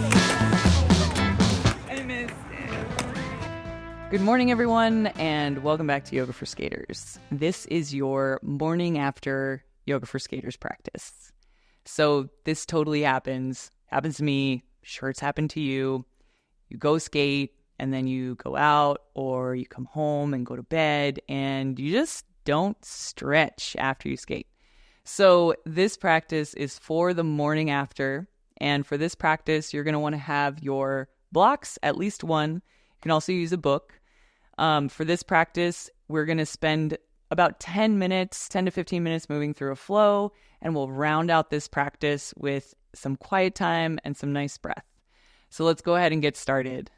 I missed it. Good morning, everyone, and welcome back to Yoga for Skaters. This is your morning after Yoga for Skaters practice. So this totally happens to me. Sure, it's happened to you. You go skate, and then you go out, or you come home and go to bed, and you just don't stretch after you skate. So this practice is for the morning after, and for this practice, you're going to want to have your blocks, at least one. You can also use a book. For this practice, we're going to spend about 10 to 15 minutes moving through a flow, and we'll round out this practice with some quiet time and some nice breath. So let's go ahead and get started.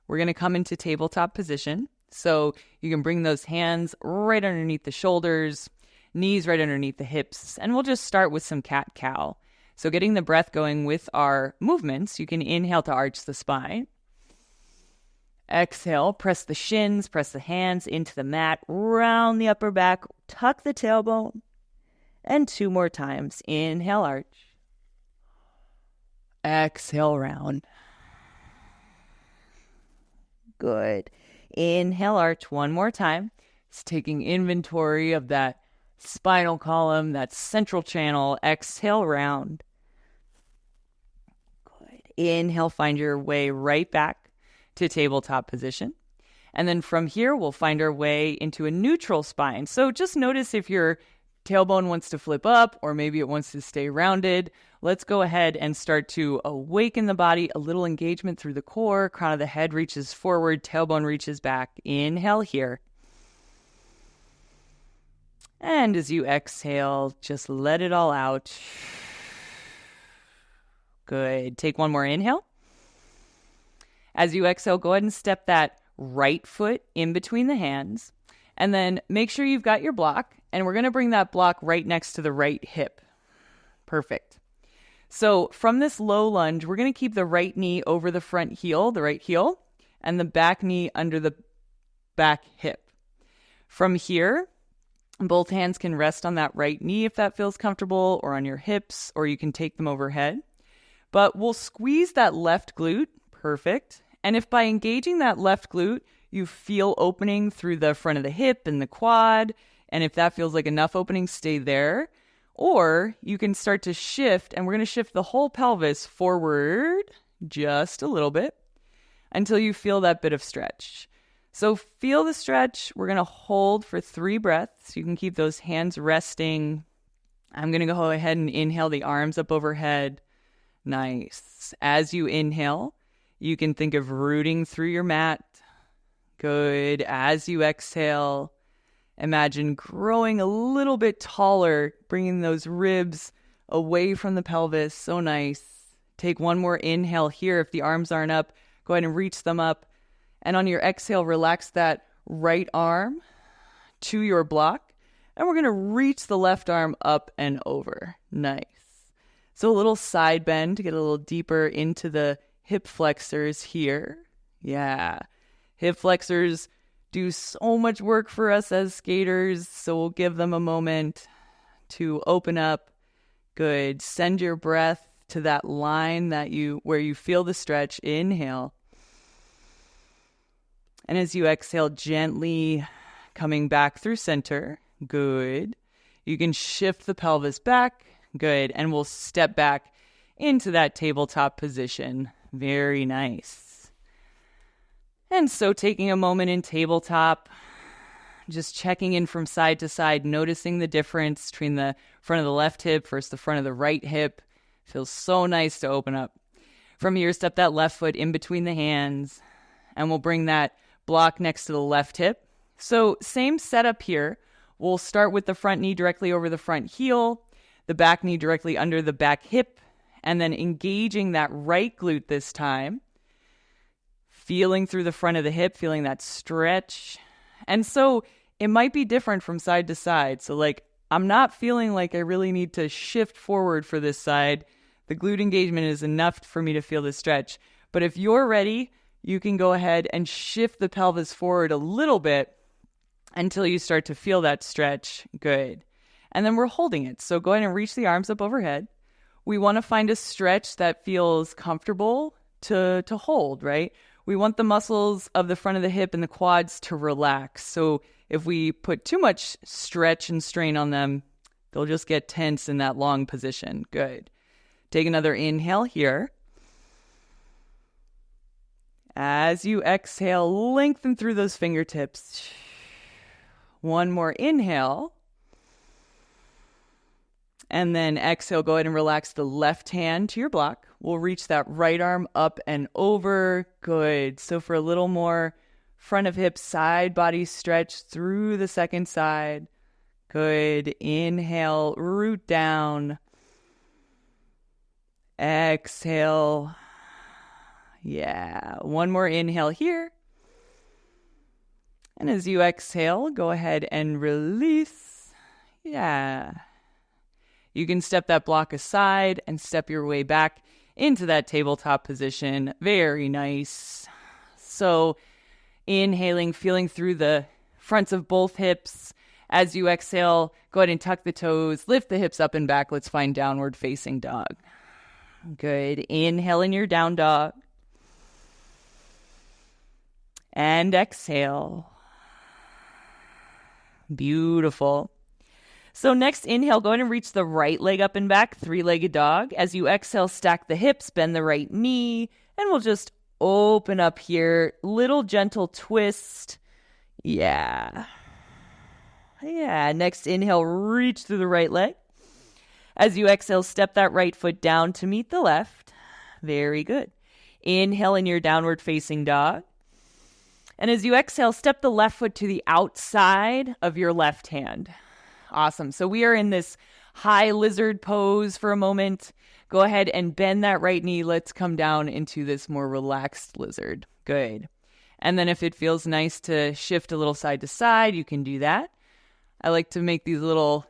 We're going to come into tabletop position. So you can bring those hands right underneath the shoulders, knees right underneath the hips, and we'll just start with some cat-cow. So getting the breath going with our movements, you can inhale to arch the spine. Exhale, press the shins, press the hands into the mat, round the upper back, tuck the tailbone. And 2 more times. Inhale, arch. Exhale, round. Good. Inhale, arch 1 more time. It's taking inventory of that spinal column, that central channel. Exhale, round. Good. Inhale, find your way right back to tabletop position. And then from here, we'll find our way into a neutral spine. So just notice if your tailbone wants to flip up, or maybe it wants to stay rounded. Let's go ahead and start to awaken the body, a little engagement through the core. Crown of the head reaches forward, tailbone reaches back. Inhale here. And as you exhale, just let it all out. Good. Take 1 more inhale. As you exhale, go ahead and step that right foot in between the hands. And then make sure you've got your block. And we're going to bring that block right next to the right hip. Perfect. So from this low lunge, we're going to keep the right knee over the front heel, the right heel, and the back knee under the back hip. From here, both hands can rest on that right knee if that feels comfortable, or on your hips, or you can take them overhead. But we'll squeeze that left glute. Perfect. And if by engaging that left glute, you feel opening through the front of the hip and the quad, and if that feels like enough opening, stay there. Or you can start to shift, and we're going to shift the whole pelvis forward just a little bit until you feel that bit of stretch. So feel the stretch. We're going to hold for 3 breaths. You can keep those hands resting. I'm going to go ahead and inhale the arms up overhead. Nice. As you inhale, you can think of rooting through your mat. Good. As you exhale, imagine growing a little bit taller, bringing those ribs away from the pelvis. So nice. Take 1 more inhale here. If the arms aren't up, go ahead and reach them up. And on your exhale, relax that right arm to your block. And we're going to reach the left arm up and over. Nice. So a little side bend to get a little deeper into the hip flexors here. Yeah. Hip flexors do so much work for us as skaters, so we'll give them a moment to open up. Good. Send your breath to that line where you feel the stretch. Inhale. And as you exhale, gently coming back through center. Good. You can shift the pelvis back. Good. And we'll step back into that tabletop position. Very nice. And so taking a moment in tabletop, just checking in from side to side, noticing the difference between the front of the left hip versus the front of the right hip. Feels so nice to open up. From here, step that left foot in between the hands, and we'll bring that block next to the left hip. So same setup here. We'll start with the front knee directly over the front heel, the back knee directly under the back hip, and then engaging that right glute this time. Feeling through the front of the hip, feeling that stretch. And so it might be different from side to side. So I'm not feeling like I really need to shift forward for this side. The glute engagement is enough for me to feel the stretch. But if you're ready, you can go ahead and shift the pelvis forward a little bit until you start to feel that stretch. Good. And then we're holding it. So go ahead and reach the arms up overhead. we want to find a stretch that feels comfortable to hold, right? We want the muscles of the front of the hip and the quads to relax. So if we put too much stretch and strain on them, they'll just get tense in that long position. Good. Take another inhale here. As you exhale, lengthen through those fingertips. One more inhale. And then exhale, go ahead and relax the left hand to your block. We'll reach that right arm up and over. Good. So for a little more front of hip, side body stretch through the second side. Good. Inhale, root down. Exhale. Yeah. One more inhale here. And as you exhale, go ahead and release. Yeah. You can step that block aside and step your way back into that tabletop position. Very nice. So inhaling, feeling through the fronts of both hips. As you exhale, go ahead and tuck the toes, lift the hips up and back. Let's find downward facing dog. Good. Inhale in your down dog. And exhale. Beautiful. So next inhale, go ahead and reach the right leg up and back, three-legged dog. As you exhale, stack the hips, bend the right knee, and we'll just open up here. Little gentle twist. Yeah. Next inhale, reach through the right leg. As you exhale, step that right foot down to meet the left. Very good. Inhale in your downward facing dog. And as you exhale, step the left foot to the outside of your left hand. Awesome. So we are in this high lizard pose for a moment. Go ahead and bend that right knee. Let's come down into this more relaxed lizard. Good. And then if it feels nice to shift a little side to side, you can do that. I like to make these little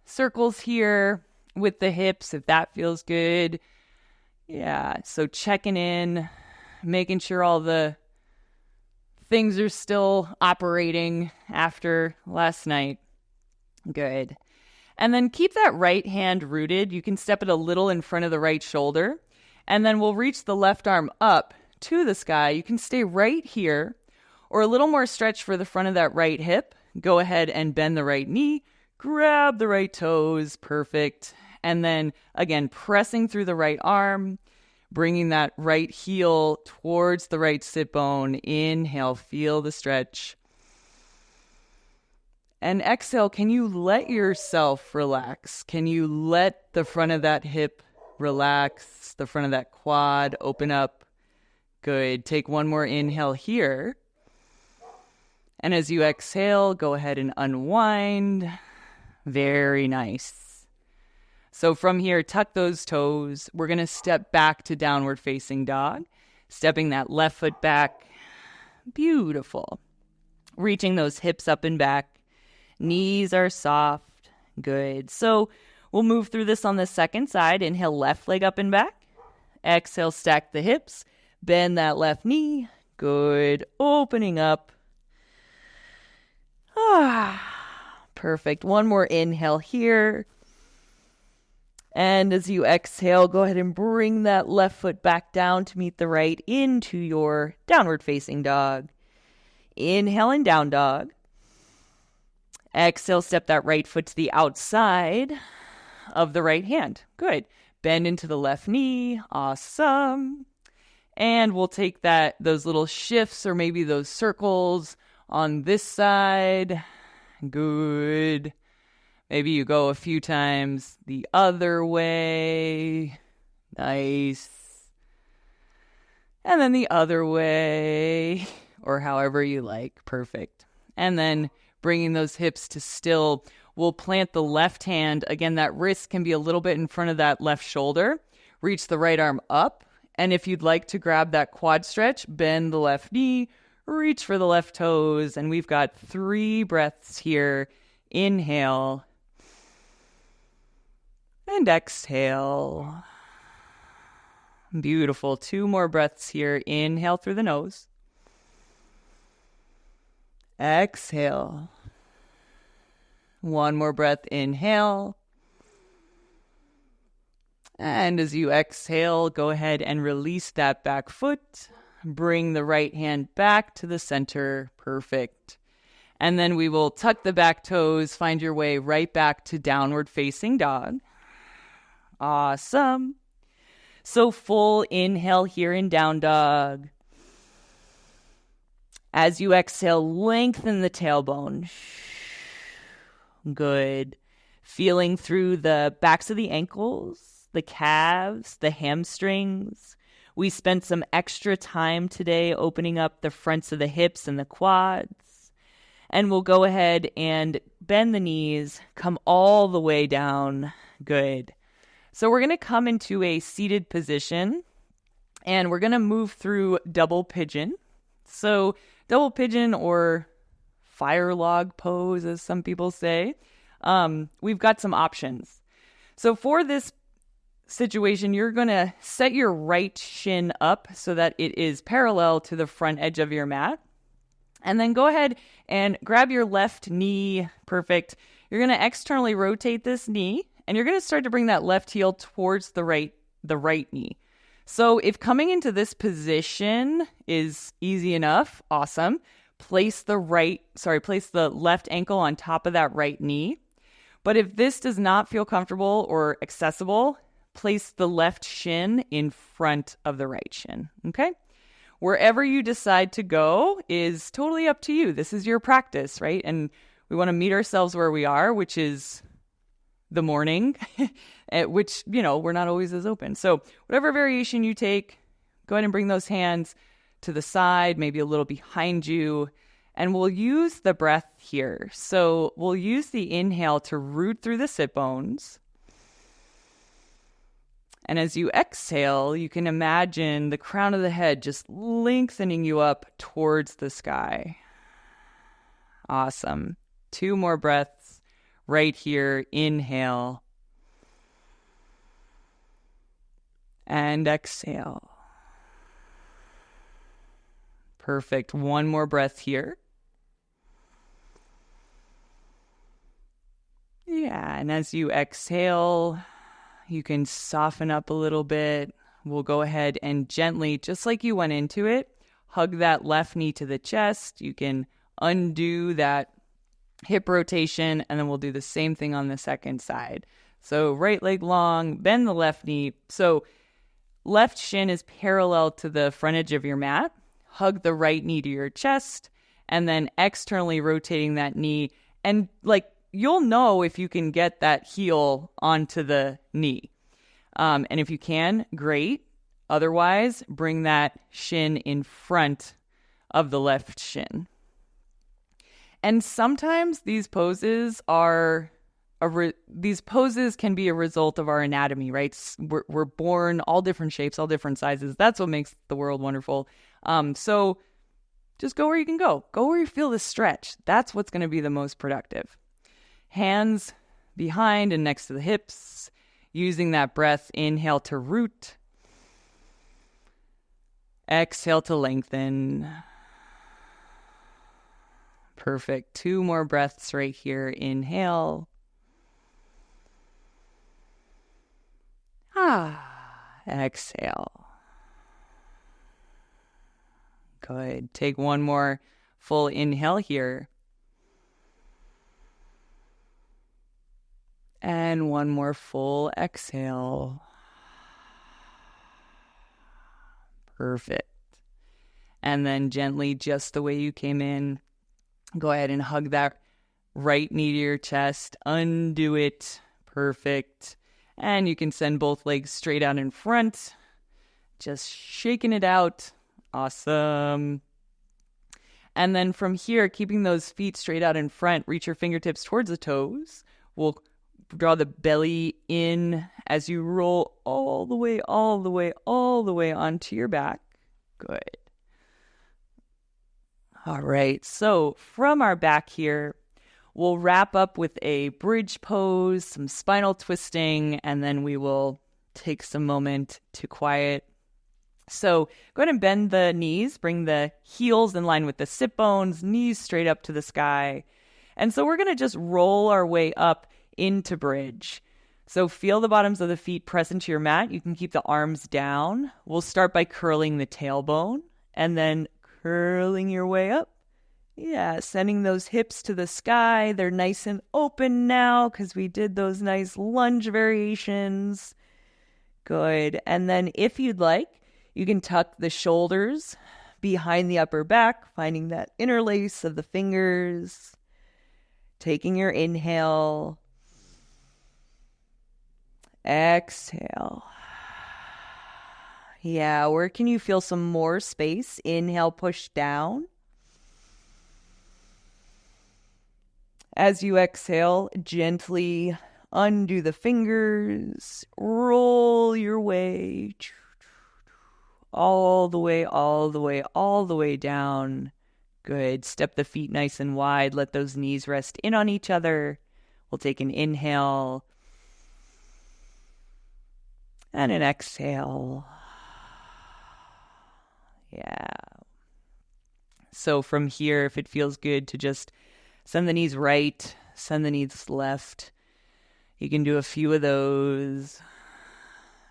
circles here with the hips if that feels good. Yeah. So checking in, making sure all the things are still operating after last night. Good. And then keep that right hand rooted. You can step it a little in front of the right shoulder. And then we'll reach the left arm up to the sky. You can stay right here or a little more stretch for the front of that right hip. Go ahead and bend the right knee. Grab the right toes. Perfect. And then again, pressing through the right arm. Bringing that right heel towards the right sit bone. Inhale, feel the stretch. And exhale, can you let yourself relax? Can you let the front of that hip relax? The front of that quad open up? Good. Take one more inhale here. And as you exhale, go ahead and unwind. Very nice. So from here, tuck those toes. We're going to step back to downward facing dog. Stepping that left foot back. Beautiful. Reaching those hips up and back. Knees are soft. Good. So we'll move through this on the second side. Inhale, left leg up and back. Exhale, stack the hips. Bend that left knee. Good. Opening up. Perfect. One more inhale here. And as you exhale, go ahead and bring that left foot back down to meet the right into your downward facing dog. Inhale and down dog. Exhale, step that right foot to the outside of the right hand. Good. Bend into the left knee. Awesome. And we'll take those little shifts or maybe those circles on this side. Good. Maybe you go a few times the other way. Nice. And then the other way, or however you like. Perfect. And then bringing those hips to still, we'll plant the left hand. Again, that wrist can be a little bit in front of that left shoulder. Reach the right arm up. And if you'd like to grab that quad stretch, bend the left knee, reach for the left toes. And we've got 3 breaths here. Inhale. And exhale. Beautiful. 2 more breaths here. Inhale through the nose. Exhale. 1 more breath. Inhale. And as you exhale, go ahead and release that back foot. Bring the right hand back to the center. Perfect. And then we will tuck the back toes, find your way right back to downward facing dog. Awesome. So full inhale here in down dog. As you exhale, lengthen the tailbone. Good. Feeling through the backs of the ankles, the calves, the hamstrings. We spent some extra time today opening up the fronts of the hips and the quads. And we'll go ahead and bend the knees, come all the way down. Good. So we're going to come into a seated position, and we're going to move through double pigeon. So double pigeon, or fire log pose, as some people say. We've got some options. So for this situation, you're going to set your right shin up so that it is parallel to the front edge of your mat. And then go ahead and grab your left knee. Perfect. You're going to externally rotate this knee, and you're going to start to bring that left heel towards the right knee. So if coming into this position is easy enough, awesome. Place the left ankle on top of that right knee. But if this does not feel comfortable or accessible, place the left shin in front of the right shin. Okay? Wherever you decide to go is totally up to you. This is your practice, right? And we want to meet ourselves where we are, which is the morning, at which, we're not always as open. So whatever variation you take, go ahead and bring those hands to the side, maybe a little behind you, and we'll use the breath here. So we'll use the inhale to root through the sit bones. And as you exhale, you can imagine the crown of the head just lengthening you up towards the sky. Awesome. 2 more breaths right here. Inhale. And exhale. Perfect. 1 more breath here. Yeah, and as you exhale, you can soften up a little bit. We'll go ahead and gently, just like you went into it, hug that left knee to the chest. You can undo that hip rotation, and then we'll do the same thing on the second side. So right leg long, bend the left knee. So left shin is parallel to the front edge of your mat. Hug the right knee to your chest, and then externally rotating that knee. And you'll know if you can get that heel onto the knee. And if you can, great. Otherwise, bring that shin in front of the left shin. And sometimes these poses can be a result of our anatomy, right? We're born all different shapes, all different sizes. That's what makes the world wonderful. So just go where you can go. Go where you feel the stretch. That's what's going to be the most productive. Hands behind and next to the hips. Using that breath, inhale to root. Exhale to lengthen. Perfect. 2 more breaths right here. Inhale. Exhale. Good. Take 1 more full inhale here. And 1 more full exhale. Perfect. And then gently, just the way you came in, go ahead and hug that right knee to your chest. Undo it. Perfect. And you can send both legs straight out in front. Just shaking it out. Awesome. And then from here, keeping those feet straight out in front, reach your fingertips towards the toes. We'll draw the belly in as you roll all the way onto your back. Good. All right. So from our back here, we'll wrap up with a bridge pose, some spinal twisting, and then we will take some moment to quiet. So go ahead and bend the knees, bring the heels in line with the sit bones, knees straight up to the sky. And so we're going to just roll our way up into bridge. So feel the bottoms of the feet press into your mat. You can keep the arms down. We'll start by curling the tailbone and then curling your way up. Yeah, sending those hips to the sky. They're nice and open now because we did those nice lunge variations. Good. And then if you'd like, you can tuck the shoulders behind the upper back, finding that interlace of the fingers. Taking your inhale. Exhale. Yeah, where can you feel some more space? Inhale, push down. As you exhale, gently undo the fingers. Roll your way all the way down. Good. Step the feet nice and wide. Let those knees rest in on each other. We'll take an inhale and an exhale. Yeah. So from here, if it feels good to just send the knees right, send the knees left. You can do a few of those.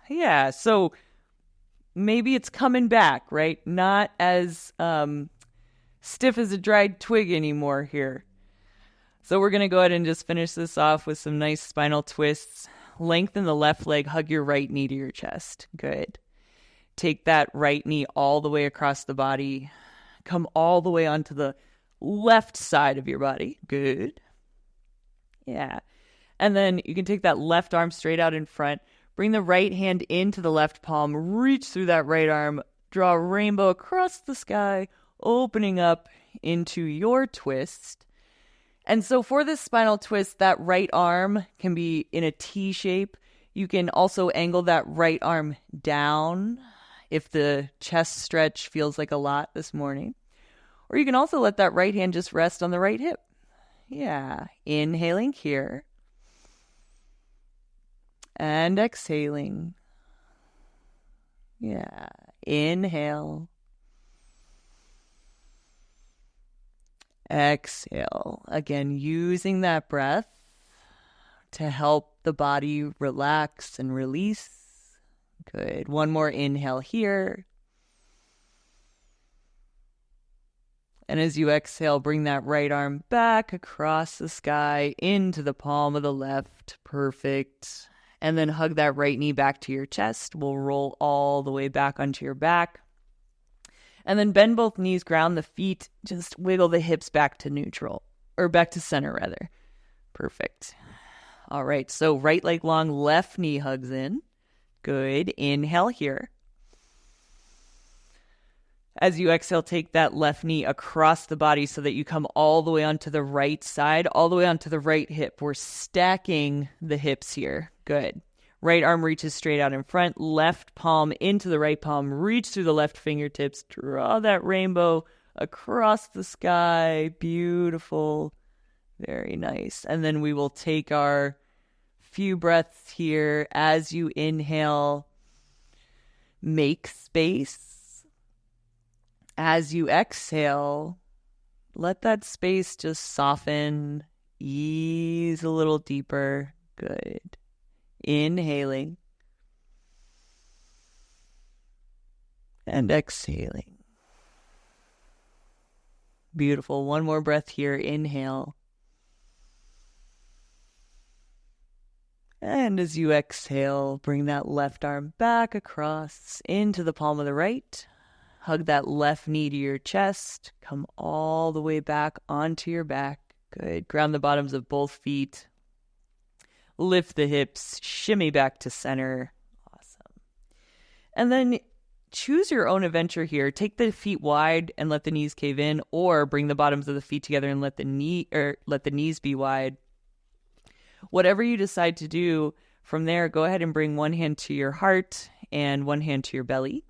Yeah, so maybe it's coming back, right? Not as stiff as a dried twig anymore here. So we're going to go ahead and just finish this off with some nice spinal twists. Lengthen the left leg, hug your right knee to your chest. Good. Take that right knee all the way across the body. Come all the way onto the left side of your body. Good. Yeah. And then you can take that left arm straight out in front. Bring the right hand into the left palm. Reach through that right arm. Draw a rainbow across the sky, opening up into your twist. And so for this spinal twist, that right arm can be in a T shape. You can also angle that right arm down if the chest stretch feels like a lot this morning. Or you can also let that right hand just rest on the right hip. Yeah. Inhaling here. And exhaling. Yeah. Inhale. Exhale. Again, using that breath to help the body relax and release. Good. One more inhale here. And as you exhale, bring that right arm back across the sky into the palm of the left. Perfect. And then hug that right knee back to your chest. We'll roll all the way back onto your back. And then bend both knees, ground the feet. Just wiggle the hips back to neutral. Or back to center, rather. Perfect. All right, so right leg long, left knee hugs in. Good. Inhale here. As you exhale, take that left knee across the body so that you come all the way onto the right side, all the way onto the right hip. We're stacking the hips here. Good. Right arm reaches straight out in front, left palm into the right palm, reach through the left fingertips, draw that rainbow across the sky. Beautiful. Very nice. And then we will take our few breaths here. As you inhale, make space. As you exhale, let that space just soften, ease a little deeper. Good. Inhaling and exhaling. Beautiful. One more breath here. Inhale. And as you exhale, bring that left arm back across into the palm of the right. Hug that left knee to your chest. Come all the way back onto your back. Good. Ground the bottoms of both feet. Lift the hips, shimmy back to center. Awesome. And then choose your own adventure here. Take the feet wide and let the knees cave in, or bring the bottoms of the feet together and let the knees be wide. Whatever you decide to do from there, go ahead and bring one hand to your heart and one hand to your belly.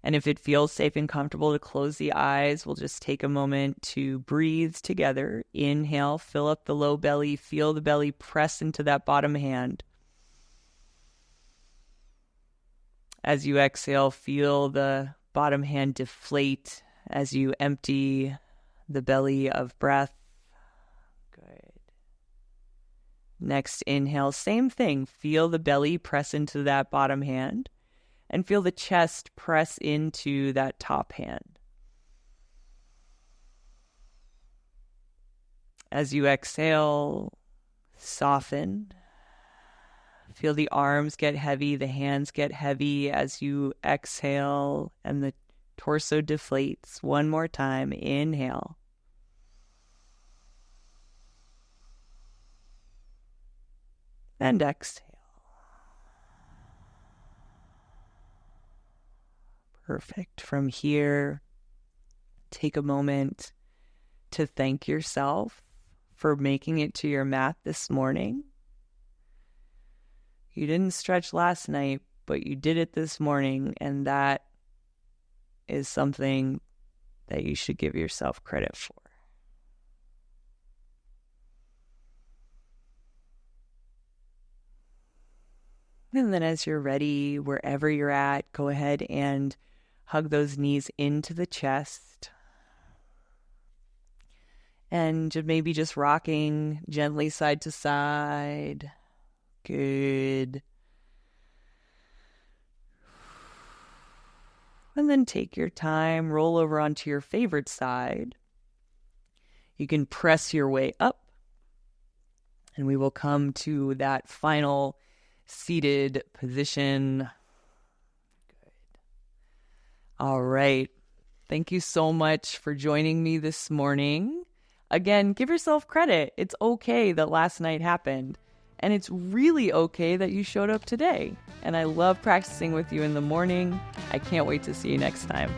And if it feels safe and comfortable to close the eyes, we'll just take a moment to breathe together. Inhale, fill up the low belly, feel the belly press into that bottom hand. As you exhale, feel the bottom hand deflate as you empty the belly of breath. Good. Next inhale, same thing. Feel the belly press into that bottom hand and feel the chest press into that top hand. As you exhale, soften. Feel the arms get heavy, the hands get heavy as you exhale and the torso deflates. One more time. Inhale. And exhale. Perfect. From here, take a moment to thank yourself for making it to your mat this morning. You didn't stretch last night, but you did it this morning, and that is something that you should give yourself credit for. And then as you're ready, wherever you're at, go ahead and hug those knees into the chest. And maybe just rocking gently side to side. Good. And then take your time, roll over onto your favorite side. You can press your way up. And we will come to that final seated position. Good. All right. Thank you so much for joining me this morning. Again, give yourself credit. It's okay that last night happened. And it's really okay that you showed up today. And I love practicing with you in the morning. I can't wait to see you next time.